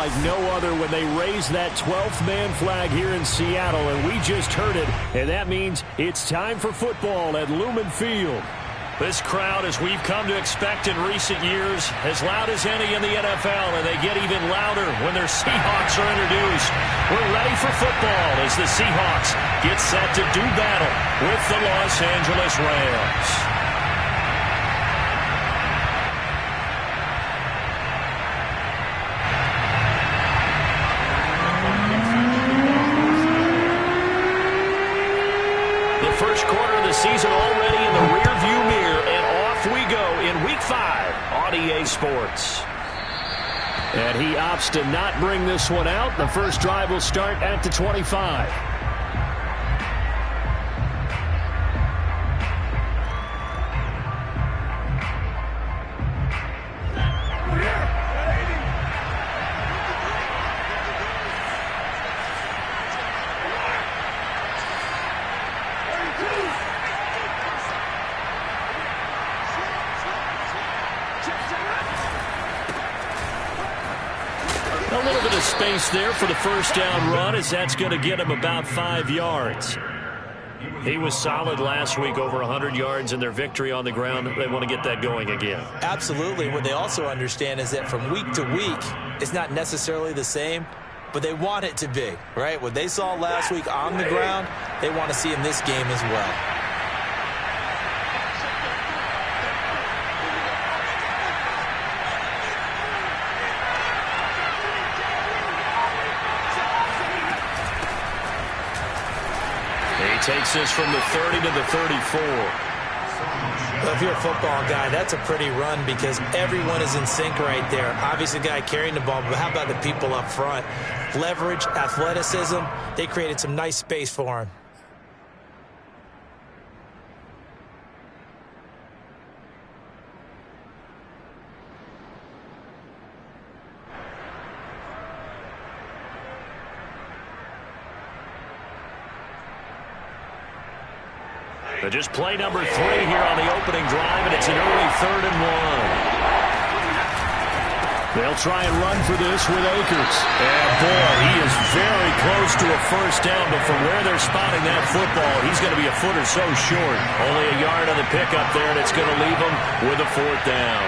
like no other when they raise that 12th man flag here in Seattle, and we just heard it, and that means it's time for football at Lumen Field. This crowd, as we've come to expect in recent years, as loud as any in the NFL, and they get even louder when their Seahawks are introduced. We're ready for football as the Seahawks get set to do battle with the Los Angeles Rams. First quarter of the season already in the rearview mirror, and off we go in Week 5 on EA Sports. And he opts to not bring this one out. The first drive will start at the 25. A little bit of space there for the first down run, as that's going to get him about 5 yards. He was solid last week, over 100 yards in their victory on the ground. They want to get that going again. Absolutely. What they also understand is that from week to week, it's not necessarily the same, but they want it to be, right? What they saw last week on the ground, they want to see in this game as well. Takes this from the 30 to the 34. Well, if you're a football guy, that's a pretty run because everyone is in sync right there. Obviously, the guy carrying the ball, but how about the people up front? Leverage, athleticism, they created some nice space for him. Just play number 3 here on the opening drive, and it's an early 3rd and 1. They'll try and run for this with Akers. And, boy, he is very close to a first down, but from where they're spotting that football, he's going to be a foot or so short. Only a yard on the pickup there, and it's going to leave him with a 4th down.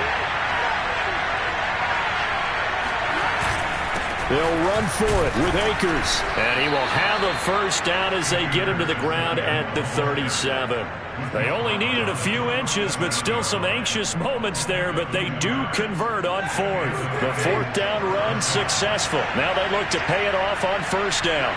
They'll run for it with Akers. And he will have a first down as they get him to the ground at the 37. They only needed a few inches, but still some anxious moments there, but they do convert on 4th. The 4th down run successful. Now they look to pay it off on first down.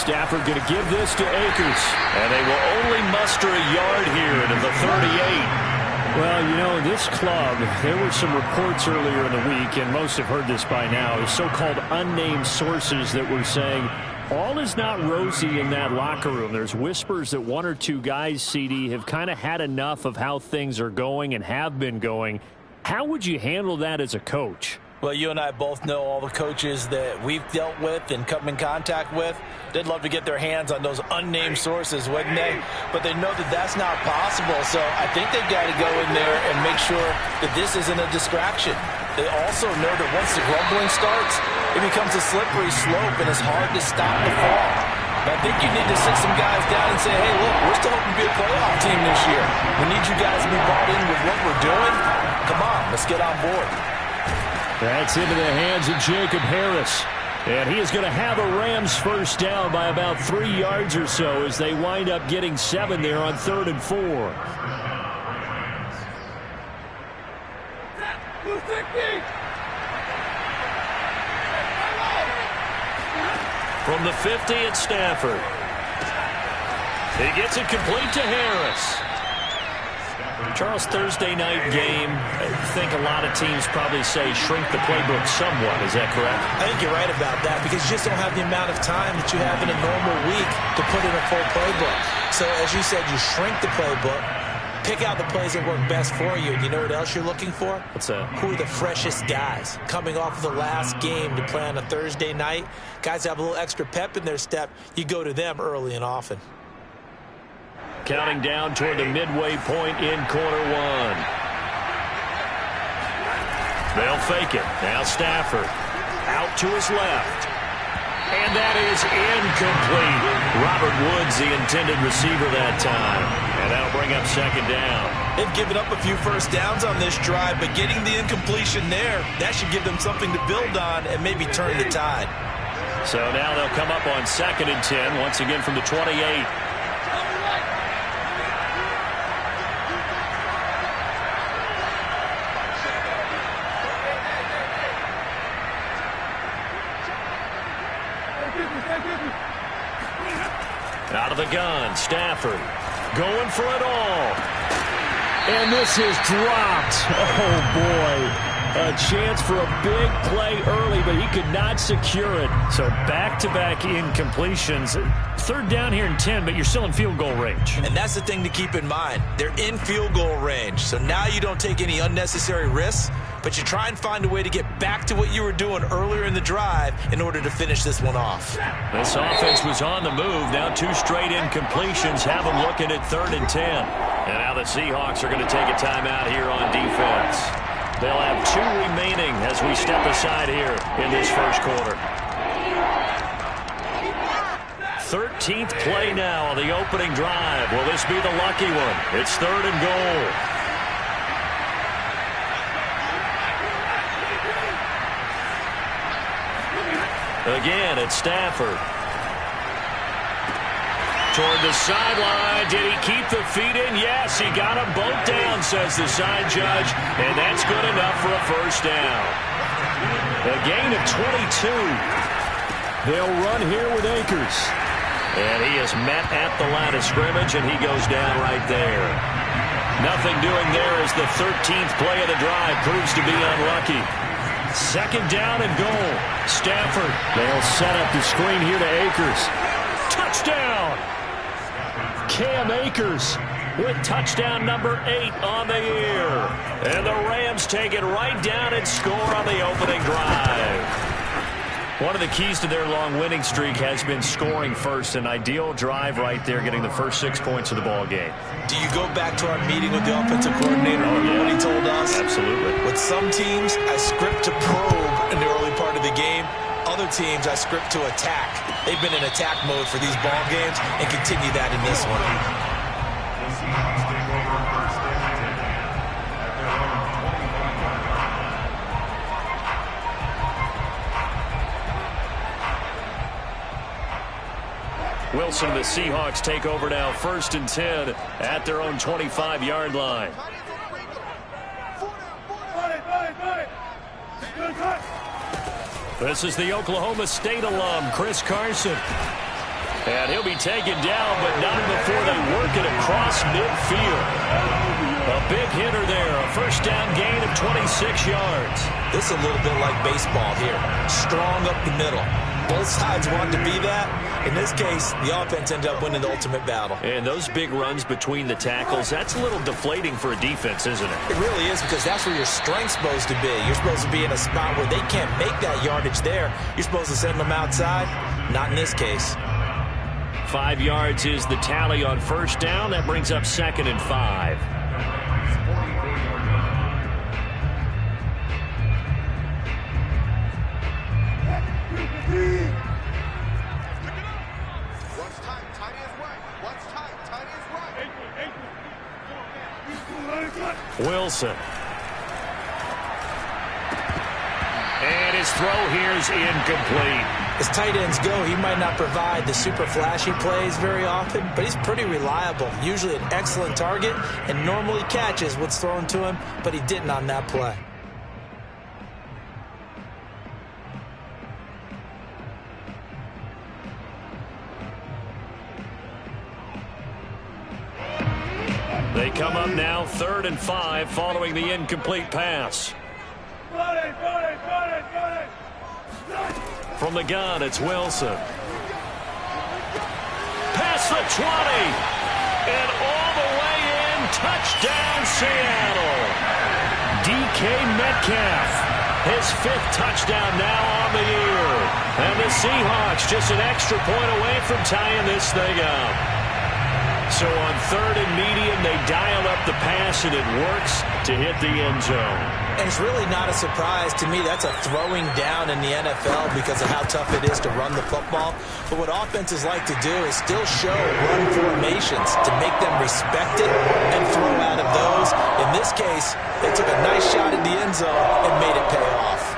Stafford going to give this to Akers. And they will only muster a yard here to the 38. Well, you know, this club, there were some reports earlier in the week, and most have heard this by now, is so-called unnamed sources that were saying all is not rosy in that locker room. There's whispers that 1 or 2 guys, CD, have kind of had enough of how things are going and have been going. How would you handle that as a coach? Well, you and I both know all the coaches that we've dealt with and come in contact with. They'd love to get their hands on those unnamed sources, wouldn't they? But they know that that's not possible. So I think they've got to go in there and make sure that this isn't a distraction. They also know that once the grumbling starts, it becomes a slippery slope and it's hard to stop the fall. But I think you need to sit some guys down and say, hey, look, we're still hoping to be a playoff team this year. We need you guys to be bought in with what we're doing. Come on, let's get on board. That's into the hands of Jacob Harris. And he is going to have a Rams first down by about 3 yards or so as they wind up getting 7 there on 3rd and 4. From the 50, it's Stafford. He gets it complete to Harris. Charles, Thursday night game, I think a lot of teams probably say shrink the playbook somewhat. Is that correct? I think you're right about that because you just don't have the amount of time that you have in a normal week to put in a full playbook. So, as you said, you shrink the playbook, pick out the plays that work best for you. And you know what else you're looking for? What's that? Who are the freshest guys coming off of the last game to play on a Thursday night? Guys have a little extra pep in their step. You go to them early and often. counting down toward the midway point in quarter one. They'll fake it. Now Stafford out to his left. And that is incomplete. Robert Woods, the intended receiver that time. And that'll bring up second down. They've given up a few first downs on this drive, but getting the incompletion there, that should give them something to build on and maybe turn the tide. So now they'll come up on 2nd and 10, once again from the 28. Out of the gun, Stafford going for it all. And this is dropped. Oh, boy. A chance for a big play early, but he could not secure it. So back-to-back incompletions. 3rd down here and 10, but you're still in field goal range. And that's the thing to keep in mind. They're in field goal range. So now you don't take any unnecessary risks, but you try and find a way to get back to what you were doing earlier in the drive in order to finish this one off. This offense was on the move. Now 2 straight incompletions have them looking at 3rd and 10. And now the Seahawks are going to take a timeout here on defense. They'll have 2 remaining as we step aside here in this first quarter. 13th play now on the opening drive. Will this be the lucky one? It's 3rd and goal. Again, it's Stafford. Toward the sideline. Did he keep the feet in? Yes, he got them both down, says the side judge. And that's good enough for a first down. A gain of 22. They'll run here with Akers. And he is met at the line of scrimmage, and he goes down right there. Nothing doing there as the 13th play of the drive proves to be unlucky. 2nd down and goal. Stafford. They'll set up the screen here to Akers. Touchdown! Cam Akers with touchdown number 8 on the year. And the Rams take it right down and score on the opening drive. One of the keys to their long winning streak has been scoring first. An ideal drive right there, getting the first 6 points of the ball game. Do you go back to our meeting with the offensive coordinator and what he told us? Absolutely. With some teams, I script to probe in the early part of the game. Other teams, I script to attack. They've been in attack mode for these ball games and continue that in this one. Wilson, the Seahawks take over now, 1st and 10 at their own 25-yard line. This is the Oklahoma State alum, Chris Carson. And he'll be taken down, but not before they work it across midfield. A big hitter there, a first down gain of 26 yards. This is a little bit like baseball here. Strong up the middle. Both sides want to be that. In this case, the offense ended up winning the ultimate battle. And those big runs between the tackles, that's a little deflating for a defense, isn't it? It really is, because that's where your strength's supposed to be. You're supposed to be in a spot where they can't make that yardage there. You're supposed to send them outside. Not in this case. 5 yards is the tally on first down. That brings up 2nd and 5. Wilson. And his throw here is incomplete. As tight ends go, he might not provide the super flashy plays very often, but he's pretty reliable. Usually an excellent target and normally catches what's thrown to him, but he didn't on that play. They come up now 3rd and 5 following the incomplete pass. From the gun, it's Wilson. Past the 20. And all the way in. Touchdown, Seattle. DK Metcalf. His 5th touchdown now on the year. And the Seahawks just an extra point away from tying this thing up. So on 3rd and medium, they dial up the pass, and it works to hit the end zone. And it's really not a surprise to me. That's a throwing down in the NFL because of how tough it is to run the football. But what offenses like to do is still show run formations to make them respect it and throw out of those. In this case, they took a nice shot at the end zone and made it pay off.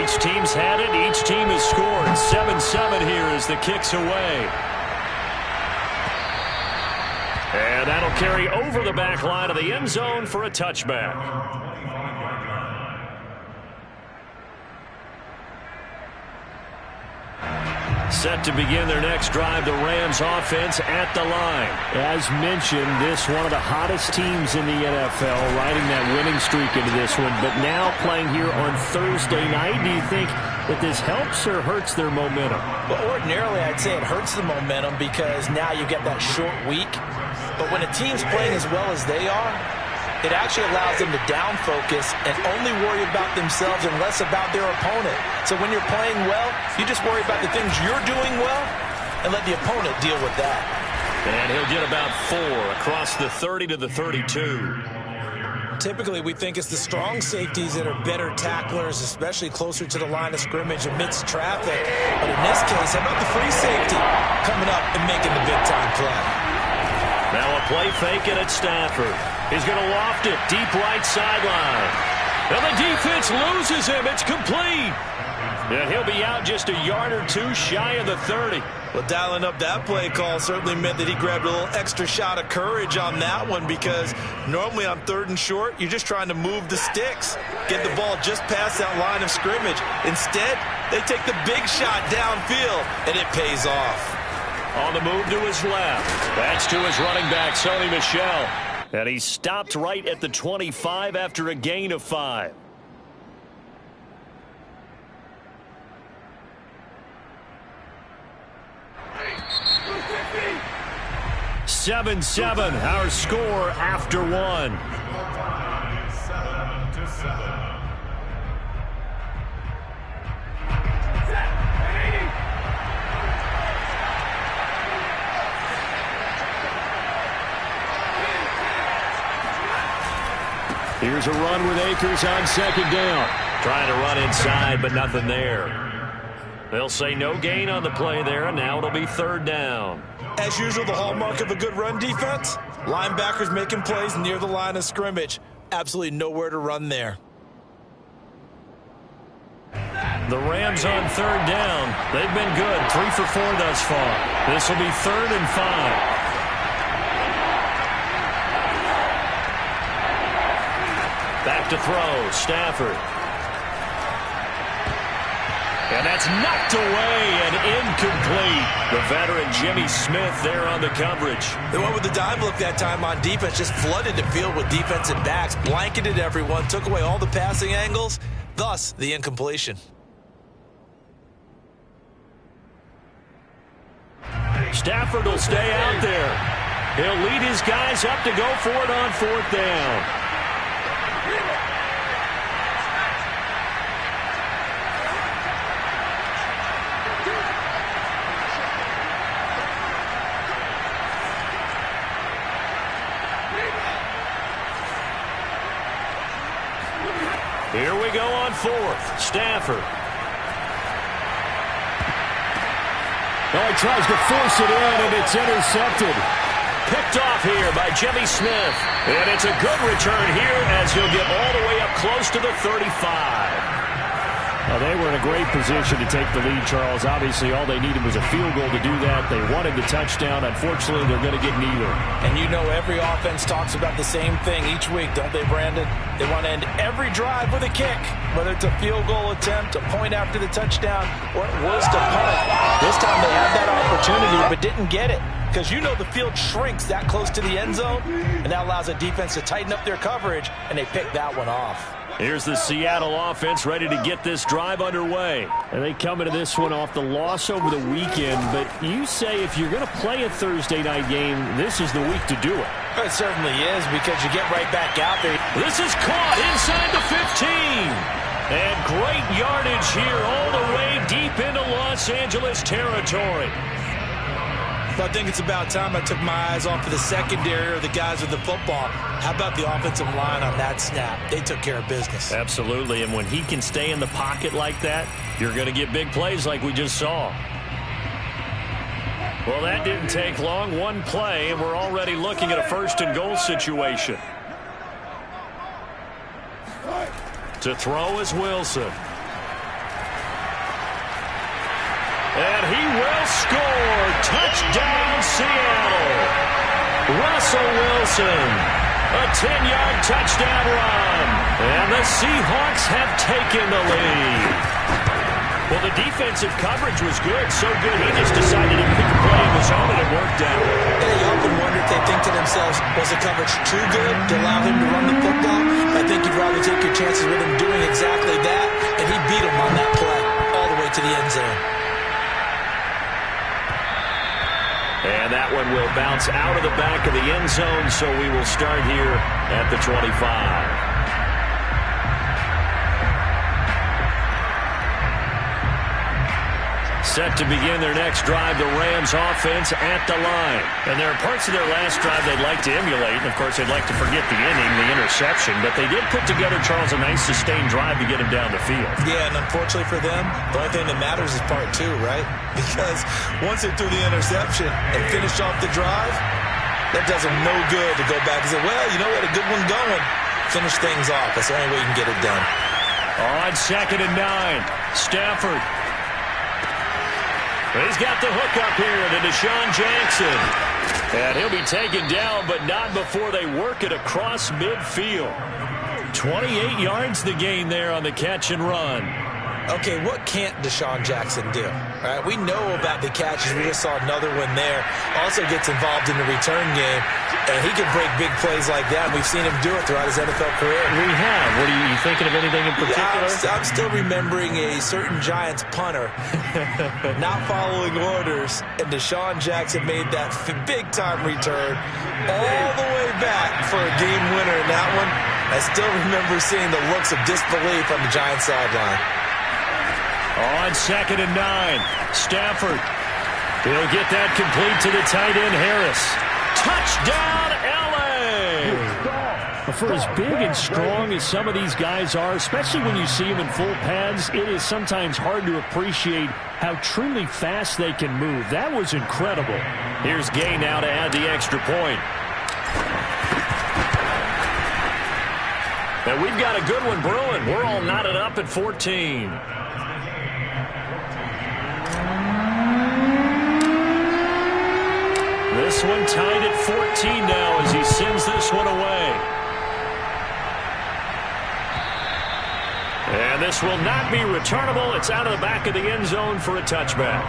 Each team's had it. Each team has scored. 7-7 here as the kick's away. And that'll carry over the back line of the end zone for a touchback. Set to begin their next drive, the Rams offense at the line. As mentioned, this one of the hottest teams in the NFL, riding that winning streak into this one, but now playing here on Thursday night. Do you think that this helps or hurts their momentum? Well, ordinarily, I'd say it hurts the momentum because now you get that short week. But when a team's playing as well as they are, it actually allows them to down focus and only worry about themselves and less about their opponent. So when you're playing well, you just worry about the things you're doing well and let the opponent deal with that. And he'll get about 4 across the 30 to the 32. Typically, we think it's the strong safeties that are better tacklers, especially closer to the line of scrimmage amidst traffic. But in this case, how about the free safety coming up and making the big-time play? Now a play fake it at Stafford. He's going to loft it deep right sideline. Now the defense loses him. It's complete. And he'll be out just a yard or two shy of the 30. Well, dialing up that play call certainly meant that he grabbed a little extra shot of courage on that one because normally on 3rd and short, you're just trying to move the sticks, get the ball just past that line of scrimmage. Instead, they take the big shot downfield, and it pays off. On the move to his left. That's to his running back, Sony Michel. And he stopped right at the 25 after a gain of 5. Seven, our score after 1. Here's a run with Akers on 2nd down. Trying to run inside, but nothing there. They'll say no gain on the play there, and now it'll be 3rd down. As usual, the hallmark of a good run defense, linebackers making plays near the line of scrimmage. Absolutely nowhere to run there. The Rams on 3rd down. They've been good, 3 for 4 thus far. This will be 3rd and 5. Back to throw, Stafford. And that's knocked away and incomplete. The veteran Jimmy Smith there on the coverage. They went with the dive look that time on defense, just flooded the field with defensive backs, blanketed everyone, took away all the passing angles, thus the incompletion. Stafford will stay out there. He'll lead his guys up to go for it on 4th down. Here we go on 4th. Stafford. Oh, he tries to force it in, and it's intercepted. Picked off here by Jimmy Smith. And it's a good return here as he'll get all the way up close to the 35. Well, they were in a great position to take the lead, Charles. Obviously, all they needed was a field goal to do that. They wanted the touchdown. Unfortunately, they're going to get neither. And you know every offense talks about the same thing each week, don't they, Brandon? They want to end every drive with a kick, whether it's a field goal attempt, a point after the touchdown, or at worst, a punt. This time they had that opportunity but didn't get it because you know the field shrinks that close to the end zone, and that allows a defense to tighten up their coverage, and they pick that one off. Here's the Seattle offense ready to get this drive underway. And they come into this one off the loss over the weekend, but you say if you're going to play a Thursday night game, this is the week to do it. It certainly is, because you get right back out there. This is caught inside the 15. And great yardage here all the way deep into Los Angeles territory. But I think it's about time I took my eyes off of the secondary or the guys with the football. How about the offensive line on that snap? They took care of business. Absolutely, and when he can stay in the pocket like that, you're going to get big plays like we just saw. Well, that didn't take long. One play, and we're already looking at a first-and-goal situation. To throw is Wilson. And he will score. Touchdown, Seattle. Russell Wilson. A 10-yard touchdown run. And the Seahawks have taken the lead. Well, the defensive coverage was good. So good, he just decided to pick a play of his own, and it worked out. And you often wonder if they think to themselves, was the coverage too good to allow him to run the football? I think you'd rather take your chances with him doing exactly that, and he beat him on that play all the way to the end zone. And that one will bounce out of the back of the end zone, so we will start here at the 25. Set to begin their next drive, the Rams offense at the line. And there are parts of their last drive they'd like to emulate. And, of course, they'd like to forget the inning, the interception. But they did put together, Charles, a nice sustained drive to get him down the field. Yeah, and unfortunately for them, the only thing that matters is part two, right? Because once they threw the interception and finished off the drive, that does them no good to go back and say, well, you know, we had a good one going. Finish things off. That's the only way you can get it done. On 2nd and 9, Stafford. He's got the hook up here to Deshaun Jackson. And he'll be taken down, but not before they work it across midfield. 28 yards the gain there on the catch and run. Okay, what can't Deshaun Jackson do? All right, we know about the catches. We just saw another one there. Also gets involved in the return game, and he can break big plays like that. We've seen him do it throughout his NFL career. We have. What are you thinking of anything in particular? Yeah, I'm still remembering a certain Giants punter not following orders, and Deshaun Jackson made that big-time return all the way back for a game winner in that one. I still remember seeing the looks of disbelief on the Giants sideline. On 2nd and 9, Stafford. He'll get that complete to the tight end, Harris. Touchdown, L.A. For as big and strong as some of these guys are, especially when you see them in full pads, it is sometimes hard to appreciate how truly fast they can move. That was incredible. Here's Gay now to add the extra point. And we've got a good one brewing. We're all knotted up at 14. This one tied at 14 now as he sends this one away. And this will not be returnable. It's out of the back of the end zone for a touchback.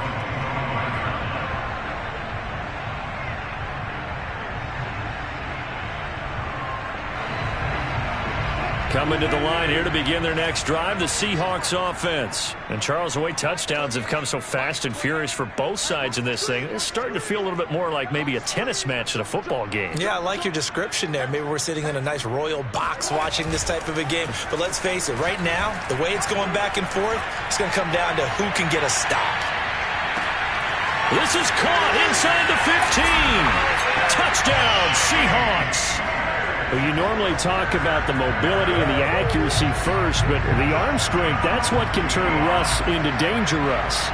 Coming to the line here to begin their next drive, the Seahawks offense. And Charles, the way touchdowns have come so fast and furious for both sides in this thing, it's starting to feel a little bit more like maybe a tennis match than a football game. Yeah, I like your description there. Maybe we're sitting in a nice royal box watching this type of a game. But let's face it, right now, the way it's going back and forth, it's going to come down to who can get a stop. This is caught inside the 15. Touchdown, Seahawks. Well, you normally talk about the mobility and the accuracy first, but the arm strength, that's what can turn Russ into Danger Russ.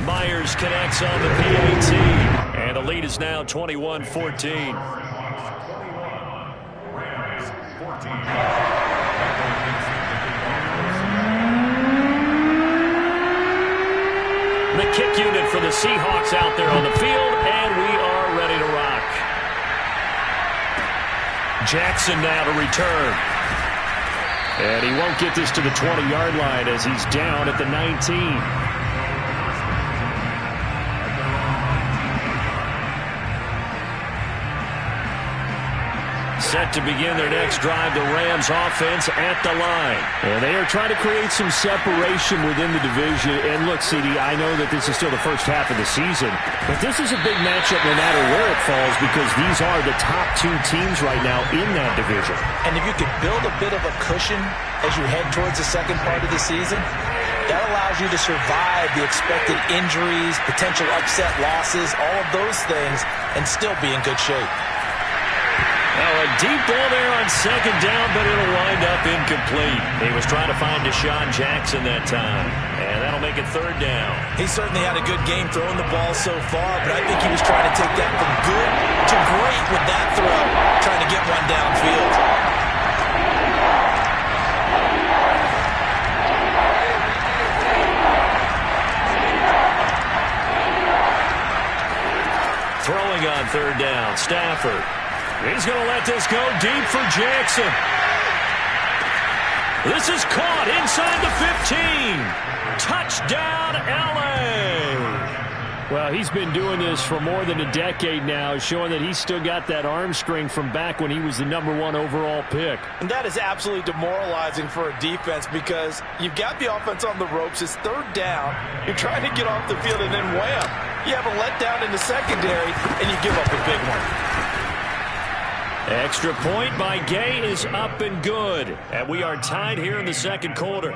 Myers connects on the PAT, and the lead is now 21-14. The kick unit for the Seahawks out there on the field, and we are ready to rock. Jackson now to return. And he won't get this to the 20-yard line as he's down at the 19. Set to begin their next drive, the Rams offense at the line. And they are trying to create some separation within the division. And look, CD, I know that this is still the first half of the season, but this is a big matchup no matter where it falls because these are the top two teams right now in that division. And if you could build a bit of a cushion as you head towards the second part of the season, that allows you to survive the expected injuries, potential upset losses, all of those things, and still be in good shape. Now a deep ball there on second down, but it'll wind up incomplete. He was trying to find Deshaun Jackson that time, and that'll make it third down. He certainly had a good game throwing the ball so far, but I think he was trying to take that from good to great with that throw, trying to get one downfield. Throwing on third down, Stafford. He's going to let this go deep for Jackson. This is caught inside the 15. Touchdown, L.A. Well, he's been doing this for more than a decade now, showing that he's still got that arm strength from back when he was the #1 overall pick. And that is absolutely demoralizing for a defense because you've got the offense on the ropes. It's third down. You're trying to get off the field, and then wham, you have a letdown in the secondary, and you give up a big one. Extra point by Gay is up and good. And we are tied here in the second quarter.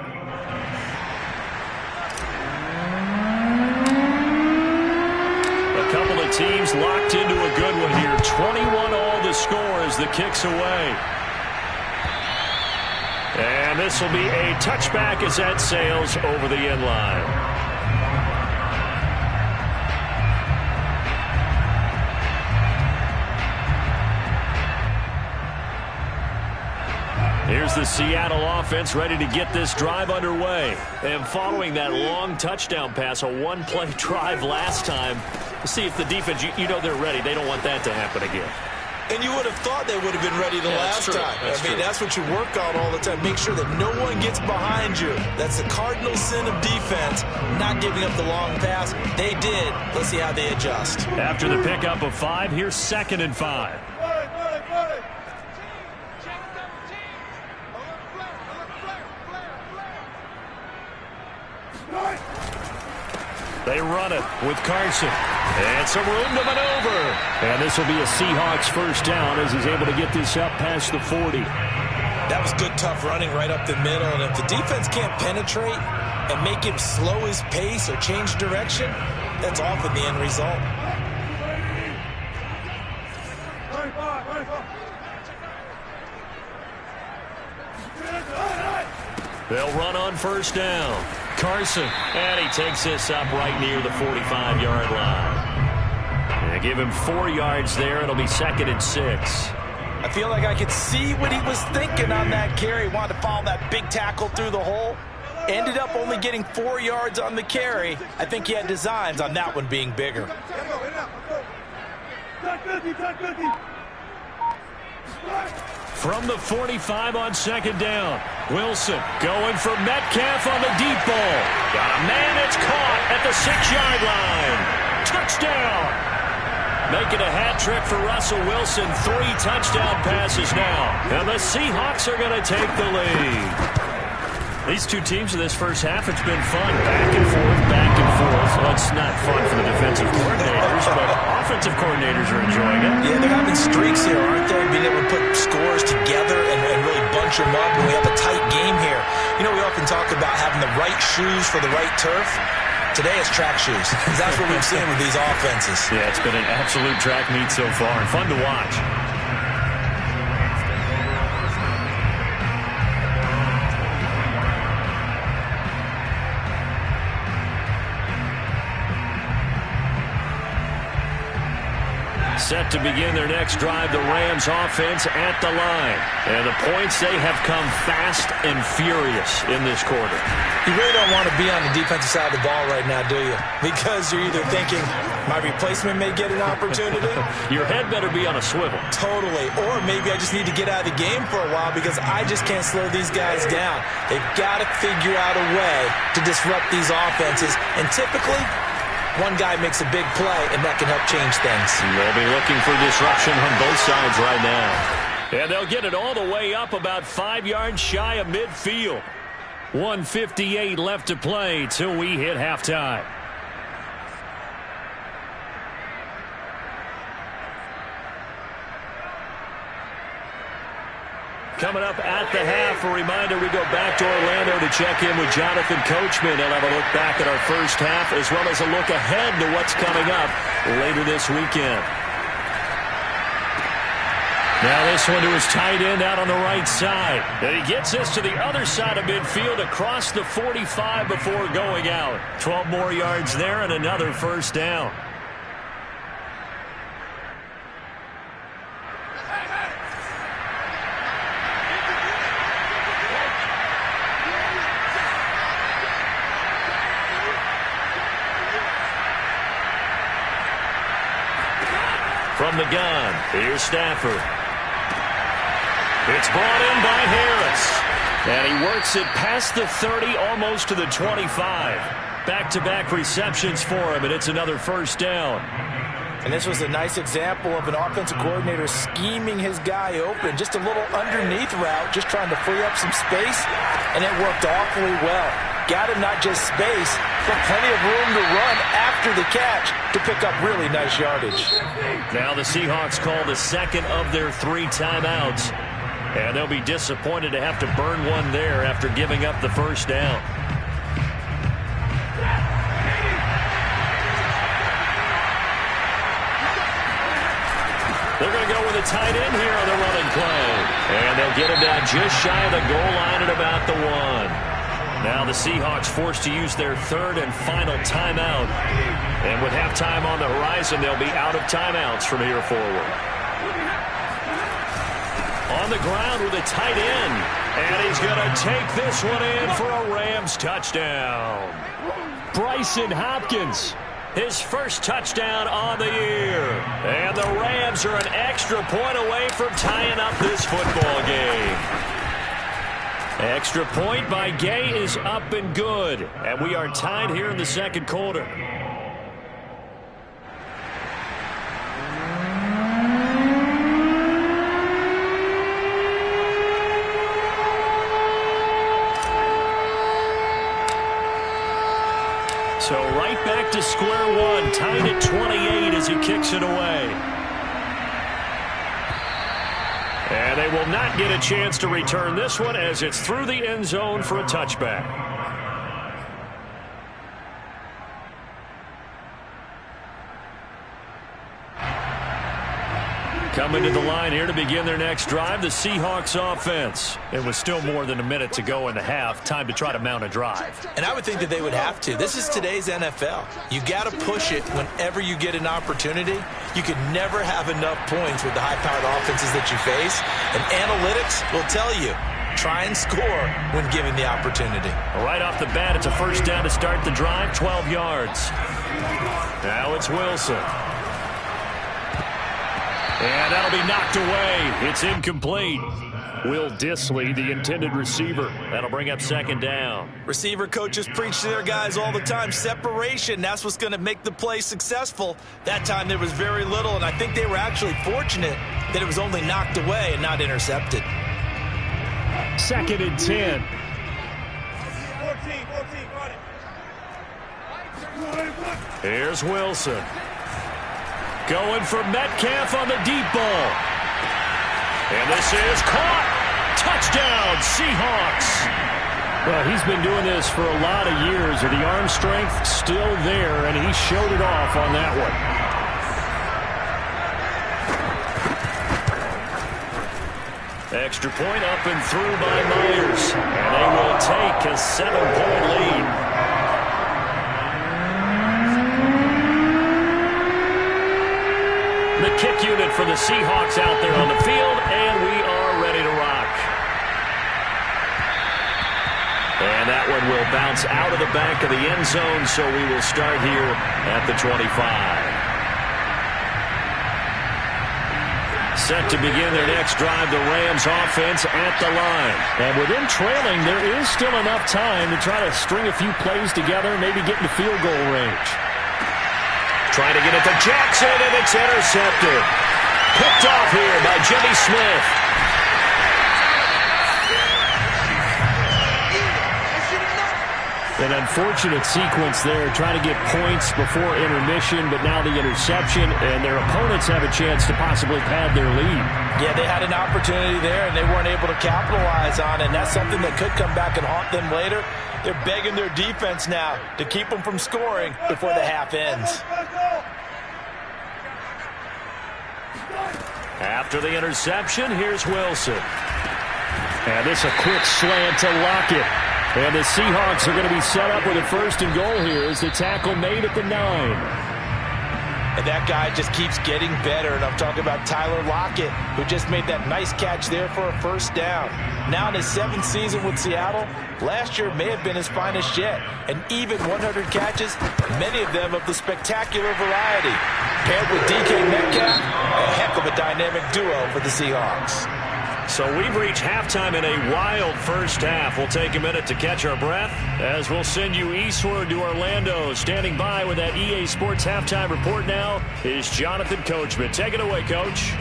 A couple of teams locked into a good one here. 21-all the score as the kick's away. And this will be a touchback as that sails over the end line. Here's the Seattle offense ready to get this drive underway. And following that long touchdown pass, a one-play drive last time, see if the defense, you know they're ready. They don't want that to happen again. And you would have thought they would have been ready the last time. That's what you work on all the time. Make sure that no one gets behind you. That's the cardinal sin of defense, not giving up the long pass. They did. Let's see how they adjust. After the pickup of 5, here's 2nd and 5. They run it with Carson. And some room to maneuver. And this will be a Seahawks first down as he's able to get this up past the 40. That was good, tough running right up the middle. And if the defense can't penetrate and make him slow his pace or change direction, that's often the end result. They'll run on first down. Carson, and he takes this up right near the 45-yard line. They give him 4 yards there. It'll be 2nd and 6. I feel like I could see what he was thinking on that carry. Wanted to follow that big tackle through the hole. Ended up only getting 4 yards on the carry. I think he had designs on that one being bigger. From the 45 on 2nd down. Wilson going for Metcalf on the deep ball. Got a man, it's caught at the 6-yard line. Touchdown. Making a hat trick for Russell Wilson. 3 touchdown passes now. And the Seahawks are going to take the lead. These two teams in this first half, it's been fun. Back and forth, back and forth. Well, it's not fun for the defensive coordinators, but offensive coordinators are enjoying it. Yeah, they're having streaks here, aren't they? Being able to put scores together and really bunch them up. And we have a tight game here. You know, we often talk about having the right shoes for the right turf. Today it's track shoes. That's what we've seen with these offenses. Yeah, it's been an absolute track meet so far and fun to watch. Set to begin their next drive, the Rams offense at the line. And the points, they have come fast and furious in this quarter. You really don't want to be on the defensive side of the ball right now, do you? Because you're either thinking, my replacement may get an opportunity. Your head better be on a swivel. Totally. Or maybe I just need to get out of the game for a while because I just can't slow these guys down. They've got to figure out a way to disrupt these offenses. And typically, one guy makes a big play, and that can help change things. They'll be looking for disruption on both sides right now. And they'll get it all the way up about 5 yards shy of midfield. 1:58 left to play till we hit halftime. Coming up at the half, a reminder, we go back to Orlando to check in with Jonathan Coachman. He'll have a look back at our first half as well as a look ahead to what's coming up later this weekend. Now this one to his tight end out on the right side. And he gets this to the other side of midfield across the 45 before going out. 12 more yards there and another first down. From the gun, here's Stafford. It's brought in by Harris. And he works it past the 30, almost to the 25. Back-to-back receptions for him, and it's another first down. And this was a nice example of an offensive coordinator scheming his guy open. Just a little underneath route, just trying to free up some space, and it worked awfully well. Got him not just space, but plenty of room to run after the catch to pick up really nice yardage. Now the Seahawks call the second of their 3 timeouts. And they'll be disappointed to have to burn one there after giving up the first down. They're going to go with a tight end here on the running play. And they'll get him down just shy of the goal line at about the 1. Now the Seahawks forced to use their 3rd and final timeout. And with halftime on the horizon, they'll be out of timeouts from here forward. On the ground with a tight end. And he's going to take this one in for a Rams touchdown. Brycen Hopkins, his first touchdown on the year. And the Rams are an extra point away from tying up this football game. Extra point by Gay is up and good. And we are tied here in the second quarter. So right back to square one, tied at 28 as he kicks it away. And they will not get a chance to return this one as it's through the end zone for a touchback. Coming to the line here to begin their next drive, the Seahawks offense. It was still more than a minute to go in the half. Time to try to mount a drive. And I would think that they would have to. This is today's NFL. You got to push it whenever you get an opportunity. You can never have enough points with the high-powered offenses that you face. And analytics will tell you, try and score when given the opportunity. Right off the bat, it's a first down to start the drive, 12 yards. Now it's Wilson. And that'll be knocked away. It's incomplete. Will Dissly, the intended receiver. That'll bring up second down. Receiver coaches preach to their guys all the time. Separation, that's what's going to make the play successful. That time there was very little, and I think they were actually fortunate that it was only knocked away and not intercepted. 2nd and 10. 14, here's Wilson. Going for Metcalf on the deep ball. And this is caught. Touchdown, Seahawks. Well, he's been doing this for a lot of years. The arm strength still there, and he showed it off on that one. Extra point up and through by Myers. And they will take a 7-point lead. The kick unit for the Seahawks out there on the field, and we are ready to rock. And that one will bounce out of the back of the end zone, so we will start here at the 25. Set to begin their next drive, the Rams offense at the line. And within trailing, there is still enough time to try to string a few plays together, maybe get into field goal range. Trying to get it to Jackson, and it's intercepted. picked off here by Jimmy Smith. An unfortunate sequence there, trying to get points before intermission, but now the interception, and their opponents have a chance to possibly pad their lead. Yeah, they had an opportunity there, and they weren't able to capitalize on it, and that's something that could come back and haunt them later. They're begging their defense now to keep them from scoring before the half ends. After the interception, here's Wilson. And this a quick slant to Lockett. And the Seahawks are going to be set up with a 1st and goal here as the tackle made at the 9. And that guy just keeps getting better. And I'm talking about Tyler Lockett, who just made that nice catch there for a 1st down. Now in his 7th season with Seattle, last year may have been his finest yet. And even 100 catches, many of them of the spectacular variety. Paired with DK Metcalf, a heck of a dynamic duo for the Seahawks. So we've reached halftime in a wild first half. We'll take a minute to catch our breath as we'll send you eastward to Orlando. Standing by with that EA Sports halftime report now is Jonathan Coachman. Take it away, Coach.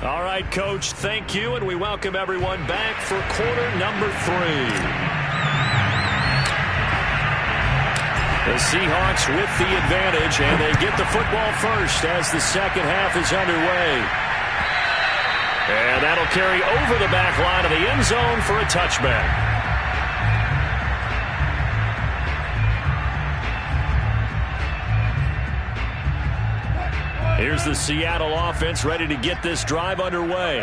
All right, Coach, thank you, and we welcome everyone back for quarter number 3. The Seahawks with the advantage, and they get the football first as the second half is underway. And that'll carry over the back line of the end zone for a touchback. Here's the Seattle offense ready to get this drive underway.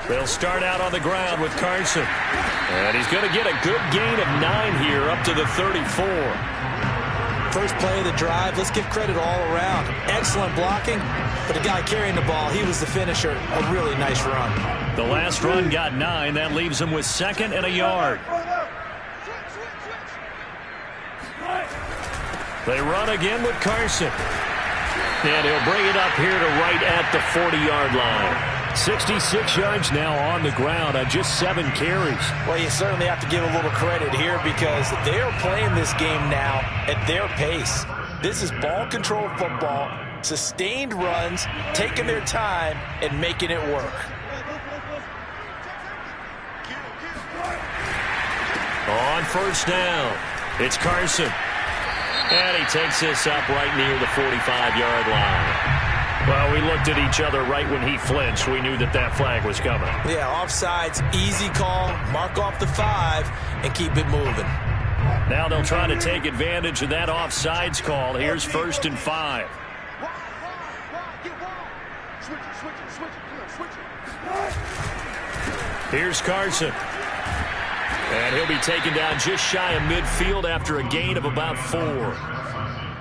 They'll start out on the ground with Carson. And he's going to get a good gain of 9 here up to the 34. First play of the drive, let's give credit all around. Excellent blocking, but the guy carrying the ball, he was the finisher. A really nice run. The last run got 9. That leaves him with 2nd and a yard. They run again with Carson. And he'll bring it up here to right at the 40-yard line. 66 yards now on the ground on just 7 carries. Well, you certainly have to give a little credit here because they are playing this game now at their pace. This is ball control football, sustained runs, taking their time, and making it work. On 1st down, it's Carson. And he takes this up right near the 45-yard line. Well, we looked at each other right when he flinched. We knew that that flag was coming. Yeah, offsides, easy call, mark off the 5, and keep it moving. Now they'll try to take advantage of that offsides call. Here's 1st and 5. Here's Carson. And he'll be taken down just shy of midfield after a gain of about 4.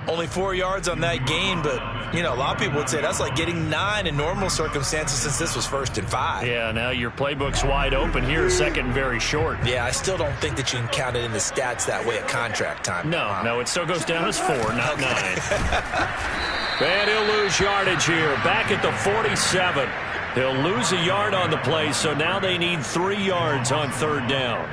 Only 4 yards on that gain, but, you know, a lot of people would say that's like getting 9 in normal circumstances since this was 1st and 5. Yeah, now your playbook's wide open here, 2nd and very short. Yeah, I still don't think that you can count it in the stats that way at contract time. No, it still goes down as 4, not 9. And he'll lose yardage here, back at the 47. He'll lose a yard on the play, so now they need 3 yards on 3rd down.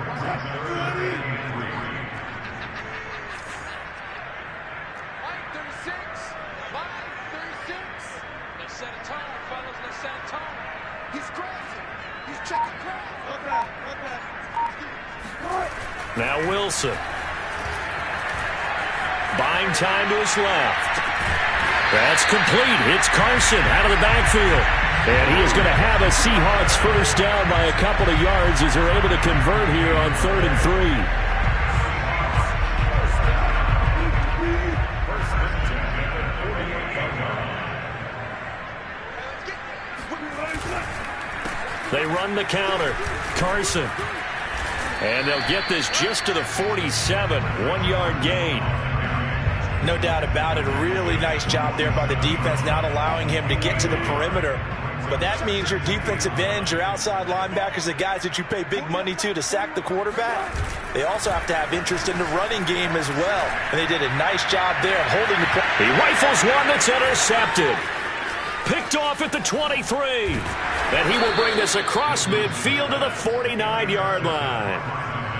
Now Wilson. Buying time to his left. That's complete. It's Carson out of the backfield. And he is going to have a Seahawks 1st down by a couple of yards as they're able to convert here on 3rd and 3. They run the counter. Carson. And they'll get this just to the 47. 1-yard gain. No doubt about it. A really nice job there by the defense, not allowing him to get to the perimeter. But that means your defensive ends, your outside linebackers, the guys that you pay big money to sack the quarterback. They also have to have interest in the running game as well. And they did a nice job there of holding the ball. He rifles one that's intercepted. Picked off at the 23. And he will bring this across midfield to the 49-yard line.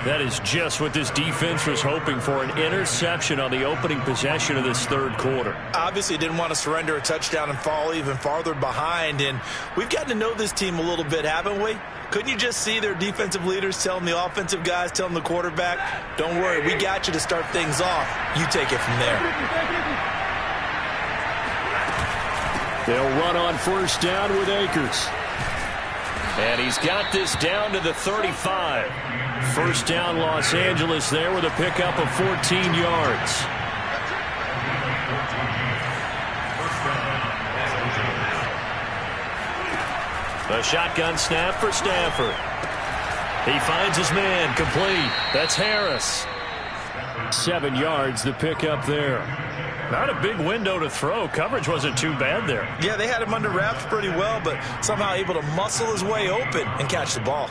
That is just what this defense was hoping for, an interception on the opening possession of this third quarter. Obviously didn't want to surrender a touchdown and fall even farther behind, and we've gotten to know this team a little bit, haven't we? Couldn't you just see their defensive leaders telling the offensive guys, telling the quarterback, don't worry, we got you to start things off. You take it from there. They'll run on first down with Akers. And he's got this down to the 35. First down, Los Angeles there with a pickup of 14 yards. A shotgun snap for Stafford. He finds his man, complete. That's Harris. 7 yards, the pickup there. Not a big window to throw. Coverage wasn't too bad there. Yeah, they had him under wraps pretty well, but somehow able to muscle his way open and catch the ball.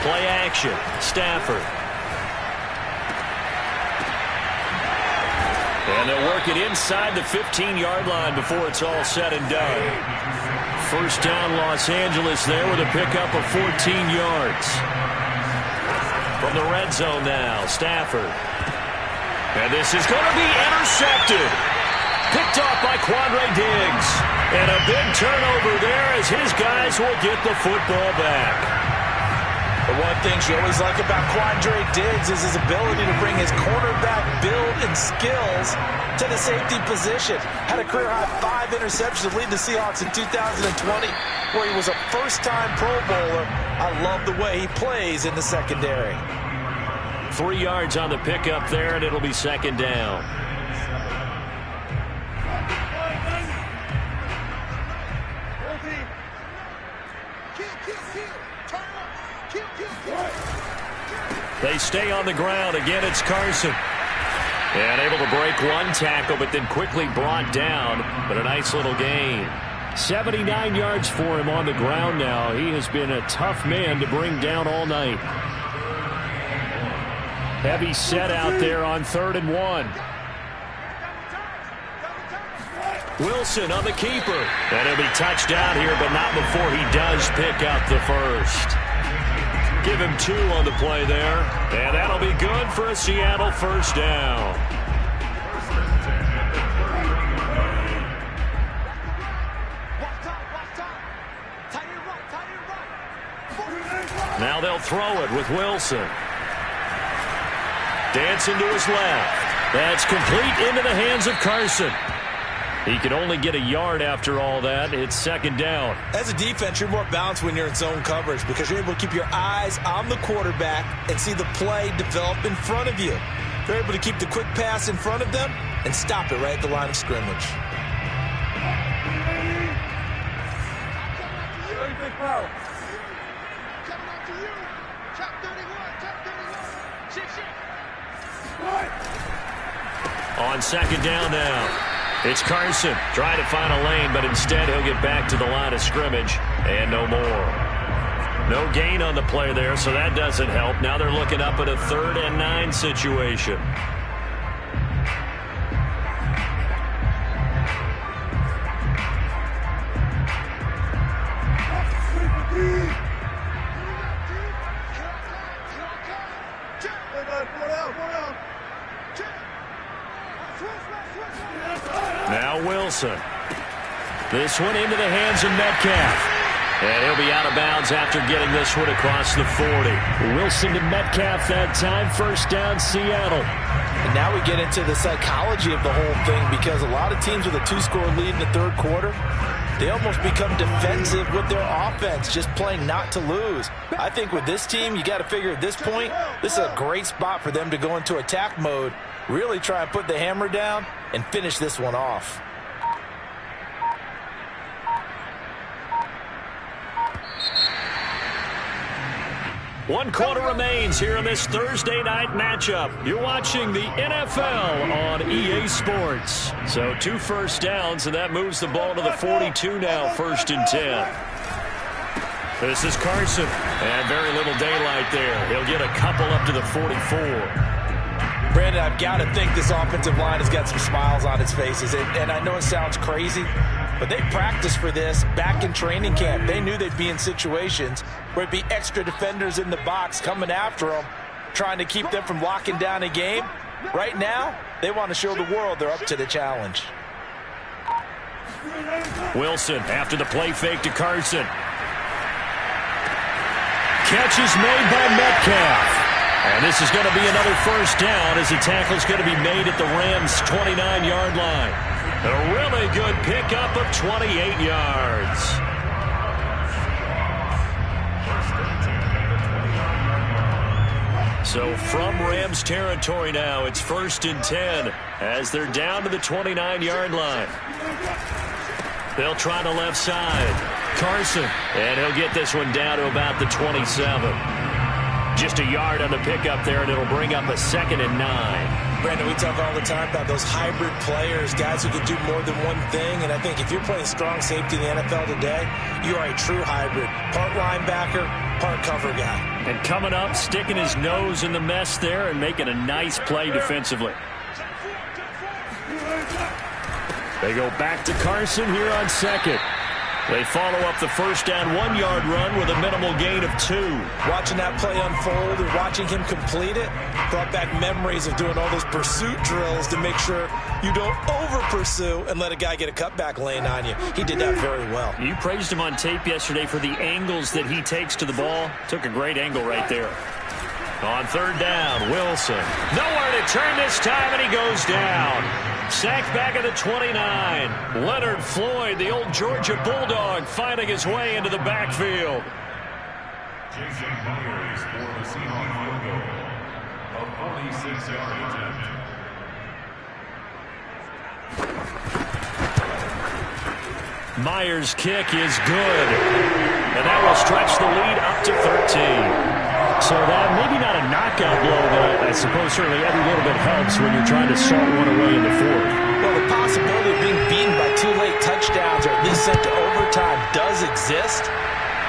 Play action. Stafford. And they'll work it inside the 15-yard line before it's all said and done. First down, Los Angeles there with a pickup of 14 yards. From the red zone now, Stafford. And this is going to be intercepted. Picked off by Quandre Diggs. And a big turnover there as his guys will get the football back. The one thing you always like about Quandre Diggs is his ability to bring his cornerback build and skills to the safety position. Had a career-high 5 interceptions to lead the Seahawks in 2020, where he was a first-time Pro Bowler. I love the way he plays in the secondary. 3 yards on the pickup there, and it'll be second down. They stay on the ground. Again, it's Carson. And able to break one tackle, but then quickly brought down. But a nice little gain. 79 yards for him on the ground now. He has been a tough man to bring down all night. Heavy set out there on 3rd and 1. Wilson on the keeper. And he'll be touched down here, but not before he does pick up the first. Give him 2 on the play there. And that'll be good for a Seattle first down. Now they'll throw it with Wilson. Dancing to his left. That's complete into the hands of Carson. He can only get a yard after all that. It's second down. As a defense, you're more balanced when you're in zone coverage because you're able to keep your eyes on the quarterback and see the play develop in front of you. They're able to keep the quick pass in front of them and stop it right at the line of scrimmage. On second down now. It's Carson trying to find a lane, but instead he'll get back to the line of scrimmage and no more. No gain on the play there, so that doesn't help. Now they're looking up at a 3rd and 9 situation. Now Wilson. This one into the hands of Metcalf. And he'll be out of bounds after getting this one across the 40. Wilson to Metcalf that time. First down, Seattle. And now we get into the psychology of the whole thing because a lot of teams with a 2-score lead in the 3rd quarter, they almost become defensive with their offense, just playing not to lose. I think with this team, you got to figure at this point, this is a great spot for them to go into attack mode, really try and put the hammer down and finish this one off. One quarter remains here in this Thursday night matchup. You're watching the NFL on EA Sports. So 2 first downs, and that moves the ball to the 42 now, 1st and 10. This is Carson, and very little daylight there. He'll get a couple up to the 44. Brandon, I've got to think this offensive line has got some smiles on its faces. And I know it sounds crazy, but they practiced for this back in training camp. They knew they'd be in situations where it'd be extra defenders in the box coming after them, trying to keep them from locking down a game. Right now, they want to show the world they're up to the challenge. Wilson after the play fake to Carson. Catch is made by Metcalf. And this is going to be another first down as the tackle's going to be made at the Rams' 29-yard line. A really good pickup of 28 yards. So from Rams territory now, it's 1st and 10 as they're down to the 29-yard line. They'll try the left side. Carson, and he'll get this one down to about the 27. Just a yard on the pickup there, and it'll bring up a 2nd and 9. Brandon, we talk all the time about those hybrid players, guys who can do more than one thing. And I think if you're playing strong safety in the NFL today, you are a true hybrid. Part linebacker, part cover guy. And coming up, sticking his nose in the mess there and making a nice play defensively. They go back to Carson here on 2nd. They follow up the first down 1-yard run with a minimal gain of 2. Watching that play unfold and watching him complete it brought back memories of doing all those pursuit drills to make sure you don't over-pursue and let a guy get a cutback lane on you. He did that very well. You praised him on tape yesterday for the angles that he takes to the ball. Took a great angle right there. On 3rd down, Wilson. Nowhere to turn this time, and he goes down. Sacked back at the 29. Leonard Floyd, the old Georgia Bulldog, finding his way into the backfield. Jason Myers for the Seahawks field goal. A 46-yard attempt. Myers' kick is good. And that will stretch the lead up to 13. So that maybe not a knockout blow, but I suppose certainly every little bit helps when you're trying to salt one away in the 4th. Well, the possibility of being beaten by 2 late touchdowns or at least sent to overtime does exist.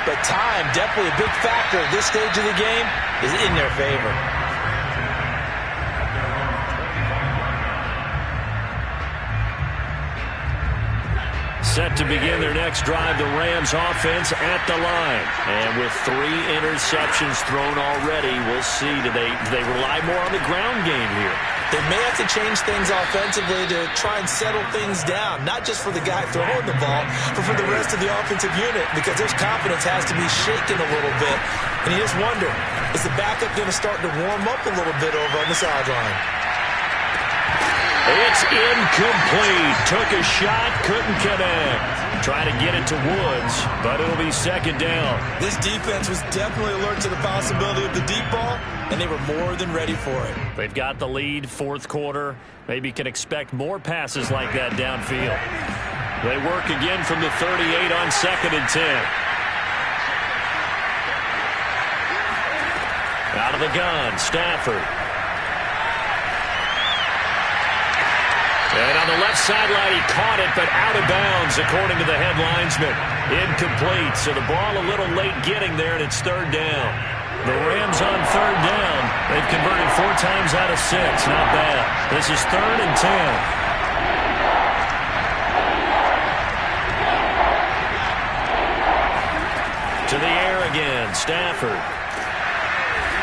But time, definitely a big factor at this stage of the game, is in their favor. Set to begin their next drive, the Rams offense at the line. And with 3 interceptions thrown already, we'll see. Do they rely more on the ground game here? They may have to change things offensively to try and settle things down, not just for the guy throwing the ball, but for the rest of the offensive unit, because his confidence has to be shaken a little bit. And you just wonder, is the backup going to start to warm up a little bit over on the sideline? It's incomplete. Took a shot, couldn't connect. Try to get it to Woods, but it'll be 2nd down. This defense was definitely alert to the possibility of the deep ball, and they were more than ready for it. They've got the lead, 4th quarter. Maybe can expect more passes like that downfield. They work again from the 38 on 2nd and 10. Out of the gun, Stafford. And on the left sideline, he caught it, but out of bounds, according to the head linesman. Incomplete, so the ball a little late getting there, and it's 3rd down. The Rams on 3rd down. They've converted 4 times out of 6. Not bad. This is 3rd and 10. To the air again, Stafford.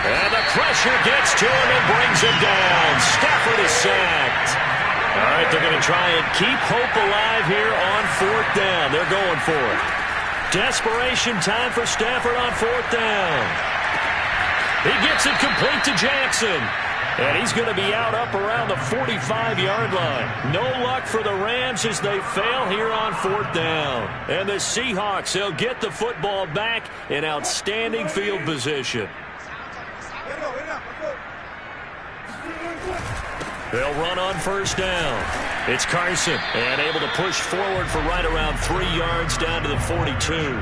And the pressure gets to him and brings him down. Stafford is sacked. All right, they're going to try and keep hope alive here on 4th down. They're going for it. Desperation time for Stafford on 4th down. He gets it complete to Jackson. And he's going to be out up around the 45-yard line. No luck for the Rams as they fail here on 4th down. And the Seahawks, they'll get the football back in outstanding field position. They'll run on 1st down. It's Carson, and able to push forward for right around 3 yards down to the 42.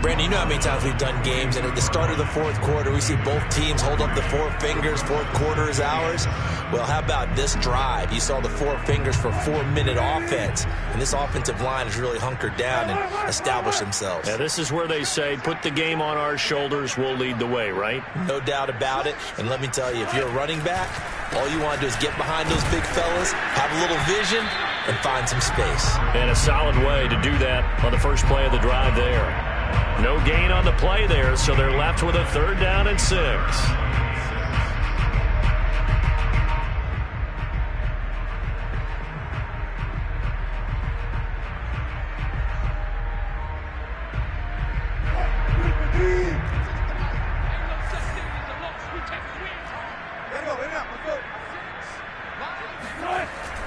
Brandon, you know how many times we've done games, and at the start of the fourth quarter, we see both teams hold up the four fingers, fourth quarter is ours. Well, how about this drive? You saw the four fingers for 4-minute offense, and this offensive line has really hunkered down and established themselves. Yeah, this is where they say, put the game on our shoulders, we'll lead the way, right? No doubt about it, and let me tell you, if you're a running back, all you want to do is get behind those big fellas, have a little vision, and find some space. And a solid way to do that on the first play of the drive there. No gain on the play there, so they're left with a 3rd down and 6.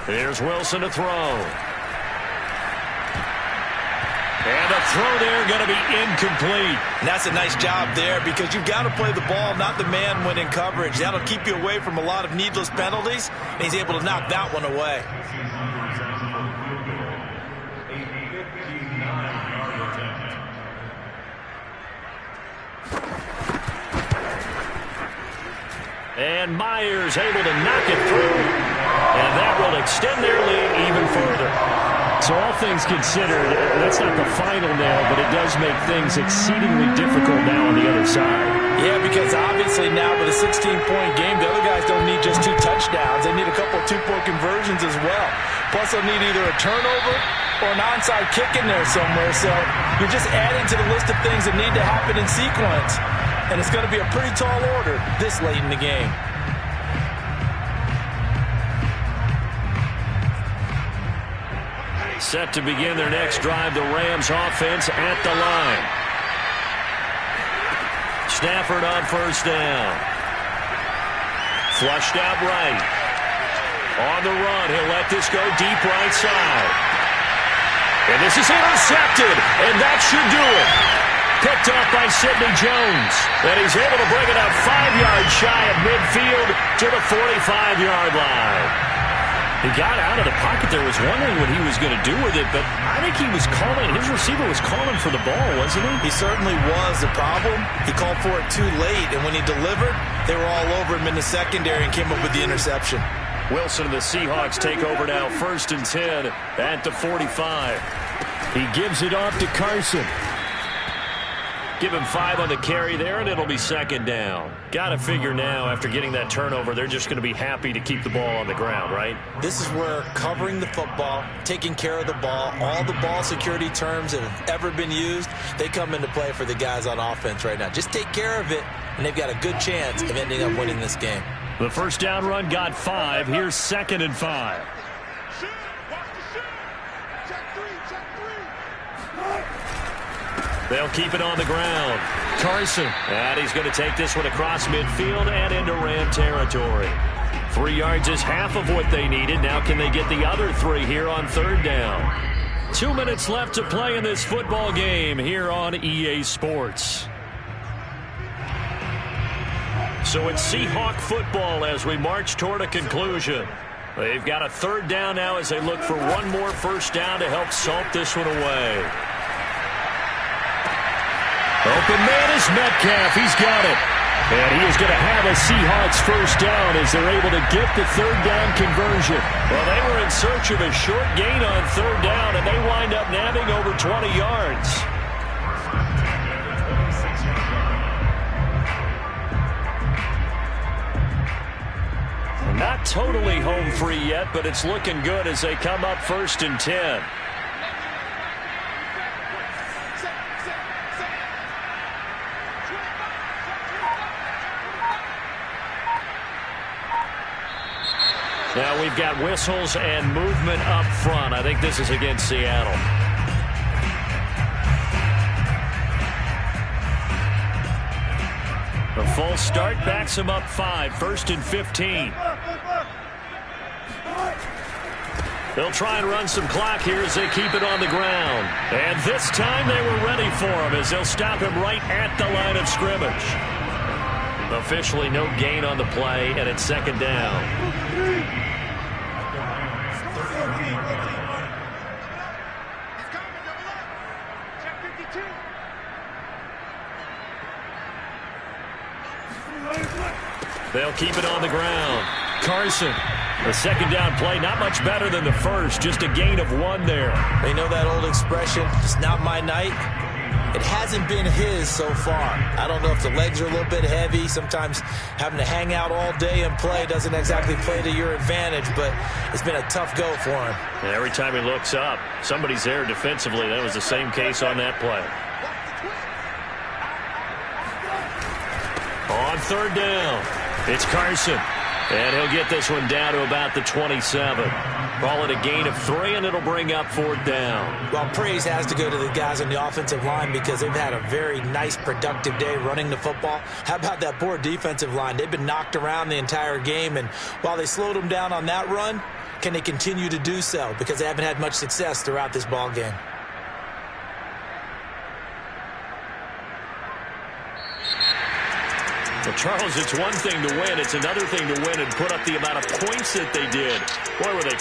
Here's Wilson to throw. And a throw there going to be incomplete. And that's a nice job there because you've got to play the ball, not the man when in coverage. That'll keep you away from a lot of needless penalties, and he's able to knock that one away. And Myers able to knock it through. And that will extend their lead even further. So all things considered, that's not the final nail, but it does make things exceedingly difficult now on the other side. Yeah, because obviously now with a 16-point game, the other guys don't need just 2 touchdowns. They need a couple of 2-point conversions as well. Plus, they'll need either a turnover or an onside kick in there somewhere. So you're just adding to the list of things that need to happen in sequence. And it's going to be a pretty tall order this late in the game. Set to begin their next drive, the Rams offense at the line. Stafford on 1st down. Flushed out right. On the run, he'll let this go deep right side. And this is intercepted, and that should do it. Picked up by Sidney Jones. And he's able to bring it up 5 yards shy of midfield to the 45-yard line. He got out of the pocket there, was wondering what he was going to do with it, but I think he was calling, his receiver was calling for the ball, wasn't he? He certainly was. The problem, he called for it too late, and when he delivered, they were all over him in the secondary and came up with the interception. Wilson and the Seahawks take over now, 1st and 10 at the 45. He gives it off to Carson. Give him 5 on the carry there, and it'll be 2nd down. Got to figure now, after getting that turnover, they're just going to be happy to keep the ball on the ground, right? This is where covering the football, taking care of the ball, all the ball security terms that have ever been used, they come into play for the guys on offense right now. Just take care of it, and they've got a good chance of ending up winning this game. The 1st down run got 5. Here's 2nd and 5. They'll keep it on the ground. Carson. And he's going to take this one across midfield and into Ram territory. 3 yards is half of what they needed. Now can they get the other 3 here on 3rd down? 2 minutes left to play in this football game here on EA Sports. So it's Seahawk football as we march toward a conclusion. They've got a 3rd down now as they look for one more 1st down to help salt this one away. Open man is Metcalf. He's got it. And he is going to have a Seahawks 1st down as they're able to get the 3rd down conversion. Well, they were in search of a short gain on 3rd down, and they wind up nabbing over 20 yards. Not totally home free yet, but it's looking good as they come up 1st and 10. Now we've got whistles and movement up front. I think this is against Seattle. A full start backs him up 5. 1st and 15. They'll try and run some clock here as they keep it on the ground. And this time they were ready for him as they'll stop him right at the line of scrimmage. Officially no gain on the play, and it's 2nd down. They'll keep it on the ground. Carson, the second down play, not much better than the first, just a gain of 1 there. You know that old expression, it's not my night? It hasn't been his so far. I don't know if the legs are a little bit heavy. Sometimes having to hang out all day and play doesn't exactly play to your advantage, but it's been a tough go for him. And every time he looks up, somebody's there defensively. That was the same case on that play. On third down, it's Carson. And he'll get this one down to about the 27. Call it a gain of 3, and it'll bring up 4th down. Well, praise has to go to the guys on the offensive line because they've had a very nice, productive day running the football. How about that poor defensive line? They've been knocked around the entire game, and while they slowed them down on that run, can they continue to do so? Because they haven't had much success throughout this ball game. Well, Charles, it's one thing to win. It's another thing to win and put up the amount of points that they did. Boy, were they